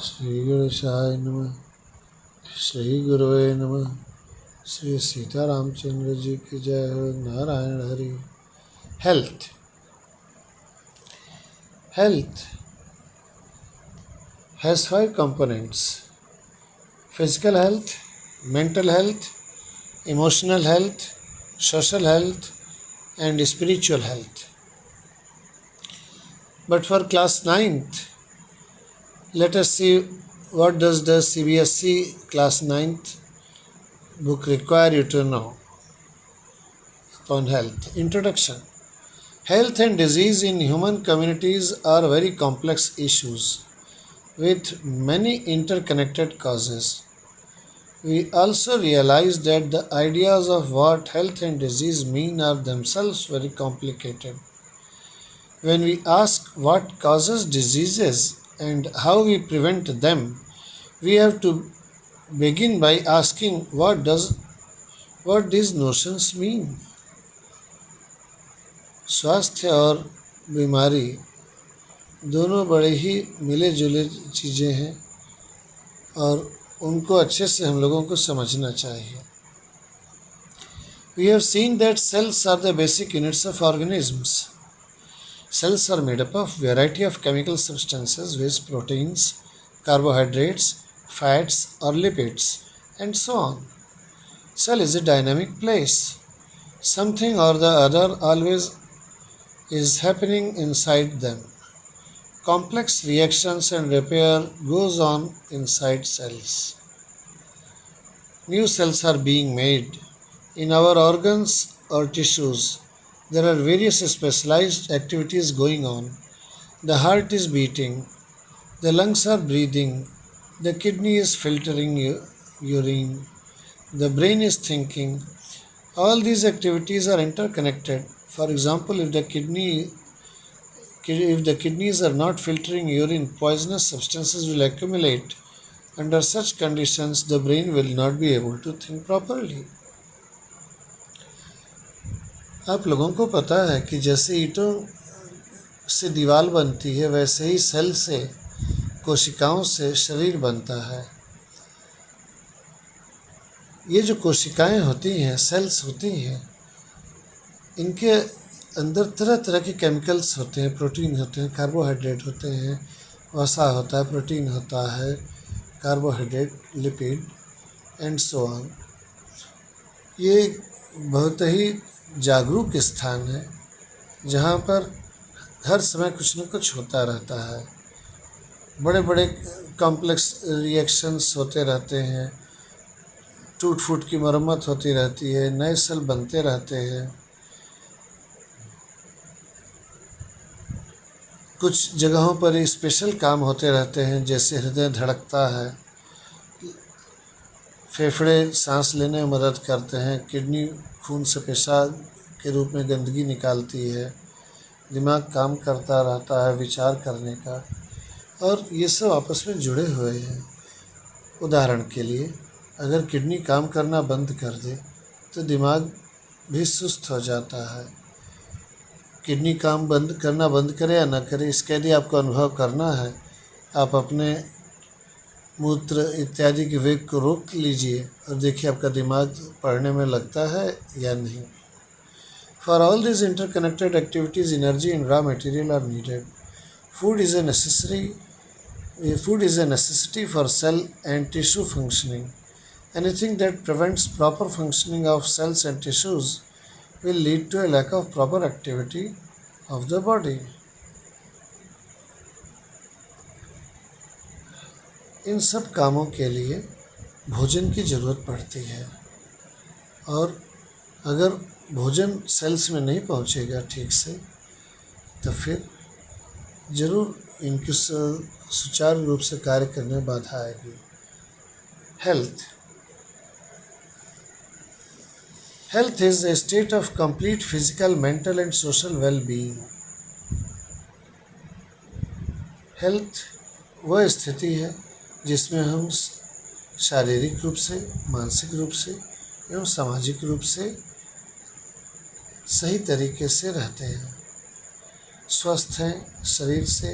श्री गणेशाय नमः। श्री गुरुवे नमः। श्री सीतारामचंद्र जी की जय हो। Narayan Hari. Health has 5 components: physical health, mental health, emotional health, social health, and spiritual health. But for class 9th, let us see what does the CBSE class 9th book require you to know upon health. Introduction. Health and disease in human communities are very complex issues with many interconnected causes. We also realize that the ideas of what health and disease mean are themselves very complicated. When we ask what causes diseases and how we prevent them, we have to begin by asking what these notions mean. स्वास्थ्य और बीमारी दोनों बड़े ही मिले जुले चीज़ें हैं और उनको अच्छे से हम लोगों को समझना चाहिए. We have seen that cells are the basic units of organisms. Cells are made up of variety of chemical substances, waste proteins, carbohydrates, fats or lipids, and so on. Cell is a dynamic place. Something or the other always is happening inside them. Complex reactions and repair goes on inside cells. New cells are being made. In our organs or tissues, there are various specialized activities going on. The heart is beating, the lungs are breathing, the kidney is filtering urine, the brain is thinking. All these activities are interconnected. For example, if the kidneys are not filtering urine, poisonous substances will accumulate. Under such conditions, the brain will not be able to think properly. आप लोगों को पता है कि जैसे ईंटों से दीवार बनती है, वैसे ही सेल से, कोशिकाओं से शरीर बनता है. ये जो कोशिकाएं होती हैं, सेल्स होती हैं, इनके अंदर तरह तरह के केमिकल्स होते हैं, प्रोटीन होते हैं, कार्बोहाइड्रेट होते हैं, वसा होता है, प्रोटीन होता है, carbohydrate, lipid and so on. ये बहुत ही जागरूक स्थान है जहाँ पर हर समय कुछ न कुछ होता रहता है. बड़े बड़े कॉम्प्लेक्स रिएक्शंस होते रहते हैं, टूट फूट की मरम्मत होती रहती है, नए सेल बनते रहते हैं. कुछ जगहों पर स्पेशल काम होते रहते हैं, जैसे हृदय धड़कता है, फेफड़े सांस लेने में मदद करते हैं, किडनी खून से पेशाब के रूप में गंदगी निकालती है, दिमाग काम करता रहता है विचार करने का, और ये सब आपस में जुड़े हुए हैं. उदाहरण के लिए, अगर किडनी काम करना बंद कर दे तो दिमाग भी सुस्त हो जाता है. किडनी काम करना बंद करे या न करे, इसके यदि आपको अनुभव करना है, आप अपने मूत्र इत्यादि के वेग को रोक लीजिए और देखिए आपका दिमाग पढ़ने में लगता है या नहीं. For all these interconnected activities, energy and raw material are needed. Food is a necessity for cell and tissue functioning. Anything that prevents proper functioning of cells and tissues will lead to a lack of proper activity of the body. इन सब कामों के लिए भोजन की ज़रूरत पड़ती है, और अगर भोजन सेल्स में नहीं पहुंचेगा ठीक से, तो फिर ज़रूर इनकी सुचारू रूप से कार्य करने में बाधा आएगी. Health is a state of complete physical, mental and social well-being. Health वह स्थिति है जिसमें हम शारीरिक रूप से, मानसिक रूप से एवं सामाजिक रूप से सही तरीके से रहते हैं, स्वस्थ हैं शरीर से,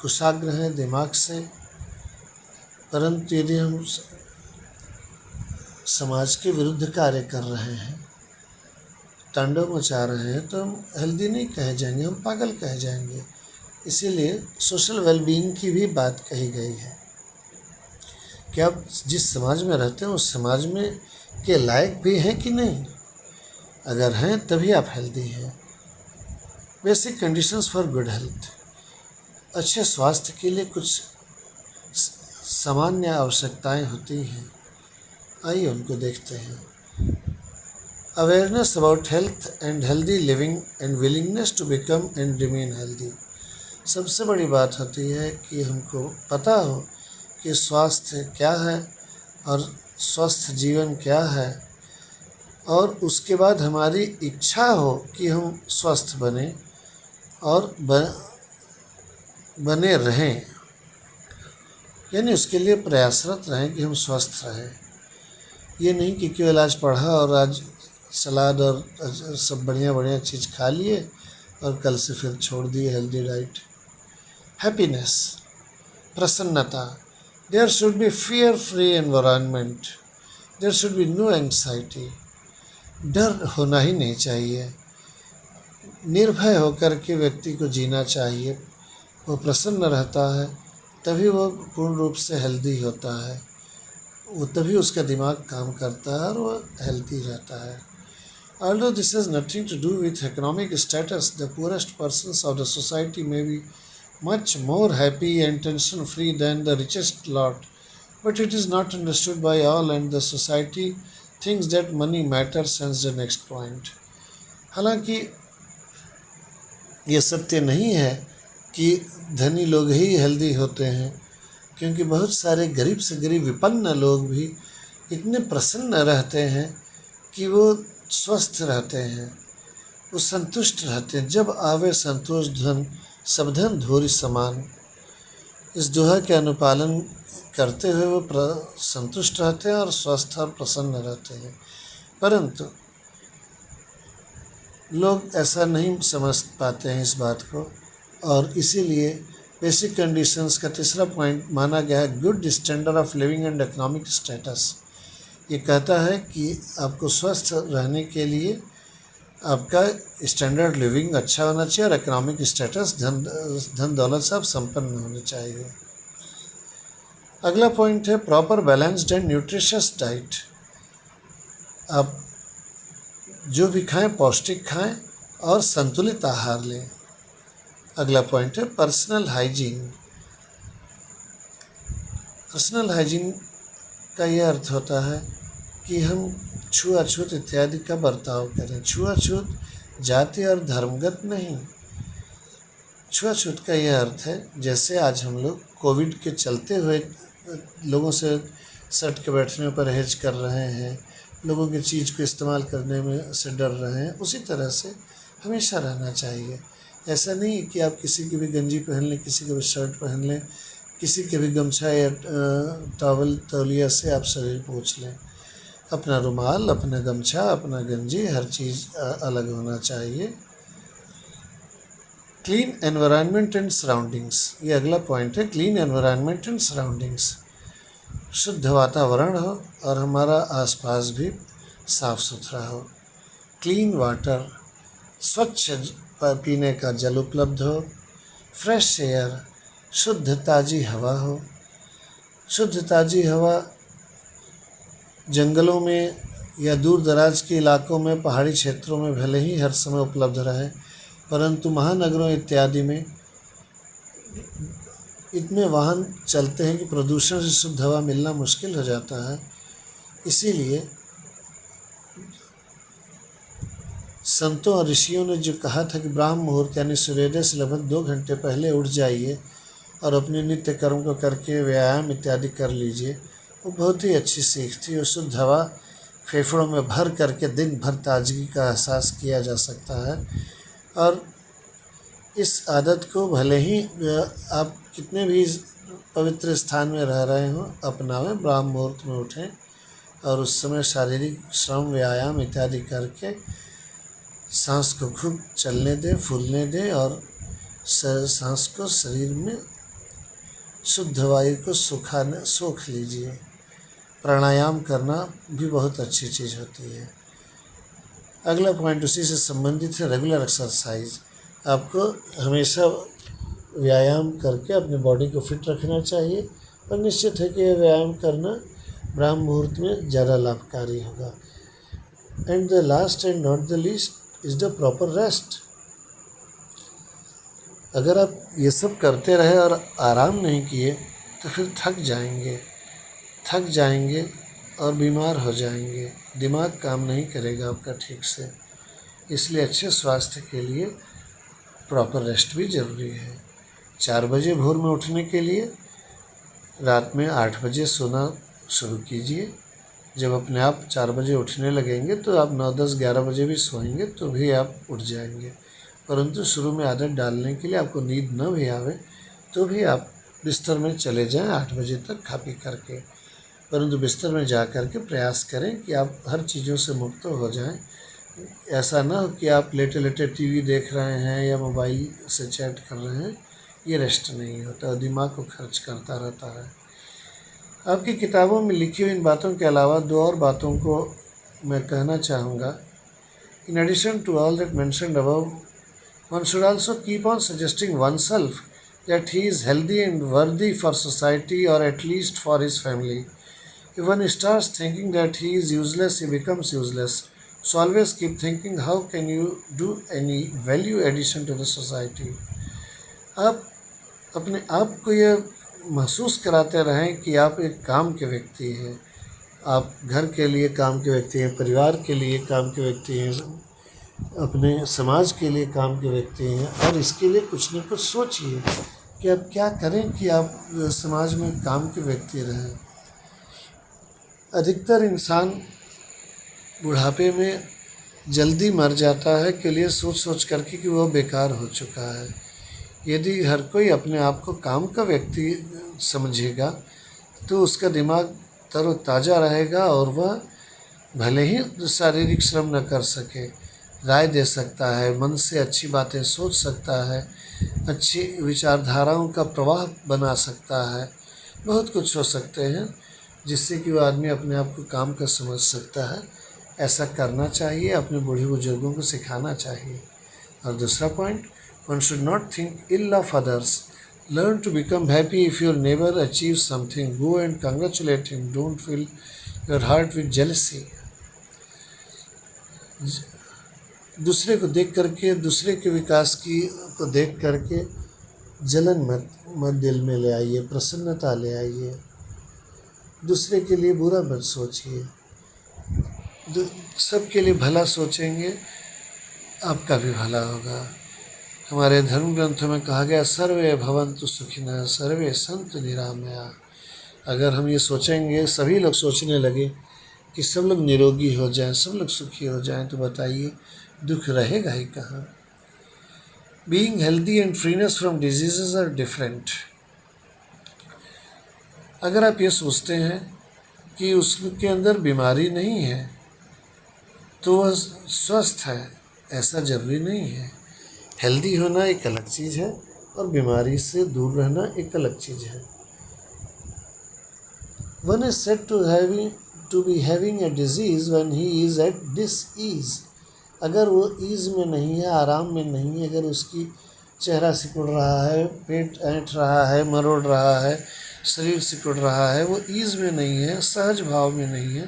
कुशाग्र हैं दिमाग से, परंतु यदि हम समाज के विरुद्ध कार्य कर रहे हैं, तांडव मचा रहे हैं, तो हम हेल्दी नहीं कहे जाएंगे, हम पागल कहे जाएंगे। इसीलिए सोशल वेलबीइंग की भी बात कही गई है कि आप जिस समाज में रहते हैं उस समाज में के लायक भी हैं कि नहीं। अगर हैं तभी आप हेल्दी हैं। Basic conditions for good health. अच्छे स्वास्थ्य के लिए कुछ सामान्य आवश्यकताएं होती हैं, आइए उनको देखते हैं। Awareness about health and healthy living and willingness to become and remain healthy. सबसे बड़ी बात होती है कि हमको पता हो कि स्वास्थ्य क्या है और स्वस्थ जीवन क्या है, और उसके बाद हमारी इच्छा हो कि हम स्वस्थ बने और बने रहें, यानी उसके लिए प्रयासरत रहें कि हम स्वस्थ रहें। ये नहीं कि केवल आज पढ़ा और आज सलाद और सब बढ़िया बढ़िया चीज़ खा लिए और कल से फिर छोड़ दिए हेल्दी डाइट। हैप्पीनेस, प्रसन्नता। There should be fear free environment, there should be no anxiety. डर होना ही नहीं चाहिए, निर्भय होकर के व्यक्ति को जीना चाहिए। वो प्रसन्न रहता है तभी वो पूर्ण रूप से हेल्दी होता है, वो तभी उसका दिमाग काम करता है और वो हेल्दी रहता है। Although this has nothing to do with economic status, the poorest persons of the society may be much more happy and tension-free than the richest lot, but it is not understood by all, and the society thinks that money matters. Hence the next point. हालांकि ये सत्य नहीं है कि धनी लोग ही healthy होते हैं, क्योंकि बहुत सारे गरीब से गरीब विपन्न लोग भी इतने प्रसन्न रहते हैं कि वो स्वस्थ रहते हैं, वो संतुष्ट रहते हैं। जब आवे संतोष धन सब धन धोरी समान। इस दोहा के अनुपालन करते हुए वो संतुष्ट रहते हैं और स्वस्थ और प्रसन्न रहते हैं। परंतु लोग ऐसा नहीं समझ पाते हैं इस बात को, और इसीलिए बेसिक कंडीशंस का तीसरा पॉइंट माना गया है good standard of living and economic status. ये कहता है कि आपको स्वस्थ रहने के लिए आपका स्टैंडर्ड लिविंग अच्छा होना चाहिए और इकोनॉमिक स्टेटस धन दौलत से आप संपन्न होने चाहिए। अगला पॉइंट है proper balanced and nutritious diet. आप जो भी खाएं पौष्टिक खाएं और संतुलित आहार लें। अगला पॉइंट है पर्सनल हाइजीन। पर्सनल हाइजीन का यह अर्थ होता है कि हम छुआछूत इत्यादि का बर्ताव करें। छुआछूत जाति और धर्मगत नहीं। छुआछूत का यह अर्थ है जैसे आज हम लोग कोविड के चलते हुए लोगों से सट के बैठने पर परहेज कर रहे हैं, लोगों की चीज़ को इस्तेमाल करने में से डर रहे हैं, उसी तरह से हमेशा रहना चाहिए। ऐसा नहीं कि आप किसी की भी गंजी पहन लें, किसी की भी शर्ट पहन लें, किसी के भी गमछा या टॉवल तौलिया से आप शरीर पोंछ लें। अपना रुमाल, अपना गमछा, अपना गंजी, हर चीज़ अलग होना चाहिए। क्लीन एनवायरनमेंट एंड सराउंडिंग्स, ये अगला पॉइंट है। क्लीन एनवायरनमेंट एंड सराउंडिंग्स, शुद्ध वातावरण हो और हमारा आसपास भी साफ सुथरा हो। क्लीन वाटर, स्वच्छ पीने का जल उपलब्ध हो। फ्रेश एयर, शुद्ध ताज़ी हवा हो। शुद्ध ताज़ी हवा जंगलों में या दूर दराज के इलाकों में, पहाड़ी क्षेत्रों में भले ही हर समय उपलब्ध रहे, परंतु महानगरों इत्यादि में इतने वाहन चलते हैं कि प्रदूषण से शुद्ध हवा मिलना मुश्किल हो जाता है। इसीलिए संतों और ऋषियों ने जो कहा था कि ब्राह्म मुहूर्त यानी सूर्योदय से लगभग 2 घंटे पहले उठ जाइए और अपने नित्य कर्म को करके व्यायाम इत्यादि कर लीजिए, वो बहुत ही अच्छी सीख थी। और शुद्ध हवा फेफड़ों में भर करके दिन भर ताजगी का एहसास किया जा सकता है। और इस आदत को भले ही आप कितने भी पवित्र स्थान में रह रहे हों अपनावें। ब्राह्म मुहूर्त में उठें और उस समय शारीरिक श्रम, व्यायाम इत्यादि करके सांस को खूब चलने दें, फूलने दें और सांस को शरीर में शुद्ध वायु को सोख लीजिए। प्राणायाम करना भी बहुत अच्छी चीज़ होती है। अगला पॉइंट उसी से संबंधित है, रेगुलर एक्सरसाइज। आपको हमेशा व्यायाम करके अपने बॉडी को फिट रखना चाहिए और निश्चित है कि यह व्यायाम करना ब्राह्म मुहूर्त में ज़्यादा लाभकारी होगा। And the last and not the least is the proper rest. अगर आप ये सब करते रहे और आराम नहीं किए तो फिर थक जाएंगे और बीमार हो जाएंगे, दिमाग काम नहीं करेगा आपका ठीक से। इसलिए अच्छे स्वास्थ्य के लिए प्रॉपर रेस्ट भी ज़रूरी है। 4 बजे भोर में उठने के लिए रात में 8 बजे सोना शुरू कीजिए। जब अपने आप 4 बजे उठने लगेंगे तो आप 9, 10, 11 बजे भी सोएंगे तो भी आप उठ जाएंगे। परंतु शुरू में आदत डालने के लिए आपको नींद न भी आवे तो भी आप बिस्तर में चले जाएं 8 बजे तक खा पी करके। परंतु बिस्तर में जा कर के प्रयास करें कि आप हर चीज़ों से मुक्त हो जाएं। ऐसा ना हो कि आप लेटे लेटे टीवी देख रहे हैं या मोबाइल से चैट कर रहे हैं, ये रेस्ट नहीं होता और दिमाग को खर्च करता रहता है। आपकी किताबों में लिखी हुई इन बातों के अलावा 2 और बातों को मैं कहना चाहूँगा। In addition to all that mentioned above, one should also keep on suggesting oneself that he is healthy and worthy for society or at least for his family. If one starts thinking that he is useless, he becomes useless. So always keep thinking, how can you do any value addition to the society? आप अपने आप को ये महसूस कराते रहें कि आप एक काम के व्यक्ति हैं। आप घर के लिए काम के व्यक्ति हैं, परिवार के लिए काम के व्यक्ति हैं, अपने समाज के लिए काम के व्यक्ति हैं और इसके लिए कुछ न कुछ सोचिए कि आप क्या करें कि आप समाज में काम के व्यक्ति रहें। अधिकतर इंसान बुढ़ापे में जल्दी मर जाता है के लिए सोच करके कि वह बेकार हो चुका है। यदि हर कोई अपने आप को काम का व्यक्ति समझेगा तो उसका दिमाग तरोताज़ा रहेगा और वह भले ही शारीरिक श्रम न कर सके, राय दे सकता है, मन से अच्छी बातें सोच सकता है, अच्छी विचारधाराओं का प्रवाह बना सकता है, बहुत कुछ हो सकते हैं जिससे कि वह आदमी अपने आप को काम का समझ सकता है। ऐसा करना चाहिए, अपने बूढ़े बुजुर्गों को सिखाना चाहिए। और दूसरा point, one should not think ill of others, learn to become happy if your neighbour achieve something, go and congratulate him, don't fill your heart with jealousy. दूसरे को देख करके, दूसरे के विकास को देख करके जलन मत दिल में ले आइए, प्रसन्नता ले आइए। दूसरे के लिए बुरा मत सोचिए, सबके लिए भला सोचेंगे आपका भी भला होगा। हमारे धर्म ग्रंथों में कहा गया, सर्वे भवन्तु सुखिनः सर्वे सन्तु निरामया। अगर हम ये सोचेंगे, सभी लोग सोचने लगे कि सब लोग निरोगी हो जाएं, सब लोग सुखी हो जाएं, तो बताइए दुख रहेगा ही कहाँ। Being healthy and freeness from diseases are different. अगर आप ये सोचते हैं कि उसके अंदर बीमारी नहीं है तो वह स्वस्थ है, ऐसा जरूरी नहीं है। हेल्दी होना एक अलग चीज़ है और बीमारी से दूर रहना एक अलग चीज़ है। One is said to be having a disease when he is at dis-ease. अगर वो ईज़ में नहीं है, आराम में नहीं है, अगर उसकी चेहरा सिकुड़ रहा है, पेट ऐंठ रहा है, मरोड़ रहा है, शरीर सिकुड़ रहा है, वो ईज़ में नहीं है, सहज भाव में नहीं है,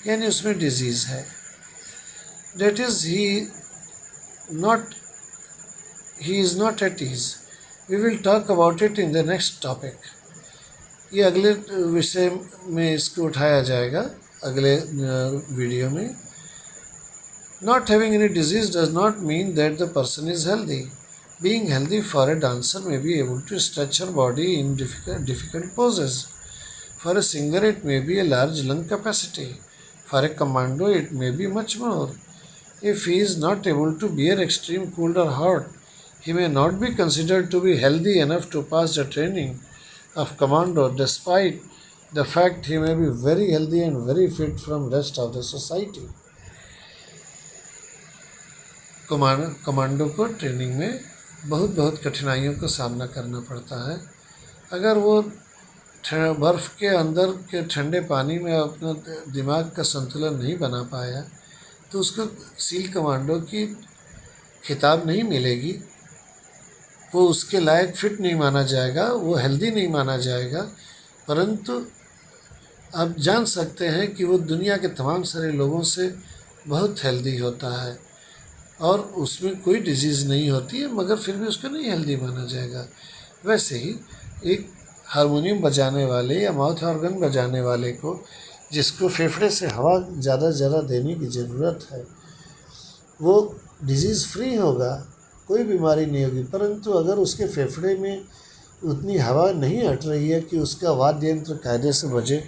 यानी उसमें डिजीज़ है। That is, he is not at ease. We will talk about it in the next topic. ये अगले विषय में इसको उठाया जाएगा, अगले वीडियो में। Not having any disease does not mean that the person is healthy. Being healthy for a dancer may be able to stretch her body in difficult poses. For a singer it may be a large lung capacity. For a commando it may be much more. If he is not able to bear extreme cold or hot, he may not be considered to be healthy enough to pass the training of commando, despite the fact he may be very healthy and very fit from rest of the society. Commando को training में बहुत कठिनाइयों का सामना करना पड़ता है। अगर वो बर्फ़ के अंदर के ठंडे पानी में अपना दिमाग का संतुलन नहीं बना पाया तो उसको सील कमांडो की खिताब नहीं मिलेगी, वो उसके लायक फिट नहीं माना जाएगा, वो हेल्दी नहीं माना जाएगा। परंतु आप जान सकते हैं कि वो दुनिया के तमाम सारे लोगों से बहुत हेल्दी होता है और उसमें कोई डिजीज़ नहीं होती है, मगर फिर भी उसको नहीं हेल्दी माना जाएगा। वैसे ही एक हारमोनियम बजाने वाले या माउथ ऑर्गन बजाने वाले को, जिसको फेफड़े से हवा ज़्यादा से ज़्यादा देने की ज़रूरत है, वो डिजीज़ फ्री होगा, कोई बीमारी नहीं होगी। परंतु अगर उसके फेफड़े में उतनी हवा नहीं हट रही है कि उसका वाद्य यंत्र कायदे से बजे,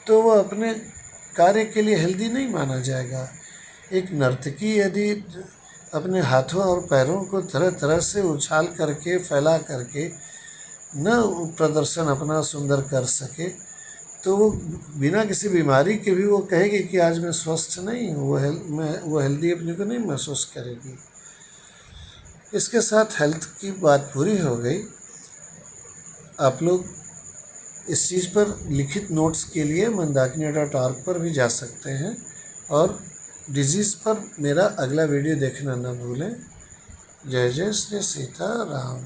तो वह अपने कार्य के लिए हेल्दी नहीं माना जाएगा। एक नर्तकी यदि अपने हाथों और पैरों को तरह तरह से उछाल करके, फैला करके न प्रदर्शन अपना सुंदर कर सके, तो वो बिना किसी बीमारी के भी वो कहेगी कि आज मैं स्वस्थ नहीं हूँ, वो हेल्दी अपने को नहीं महसूस करेगी। इसके साथ हेल्थ की बात पूरी हो गई। आप लोग इस चीज़ पर लिखित नोट्स के लिए mandakini.org पर भी जा सकते हैं और डिजीज़ पर मेरा अगला वीडियो देखना न भूलें। जय जय श्री सीताराम।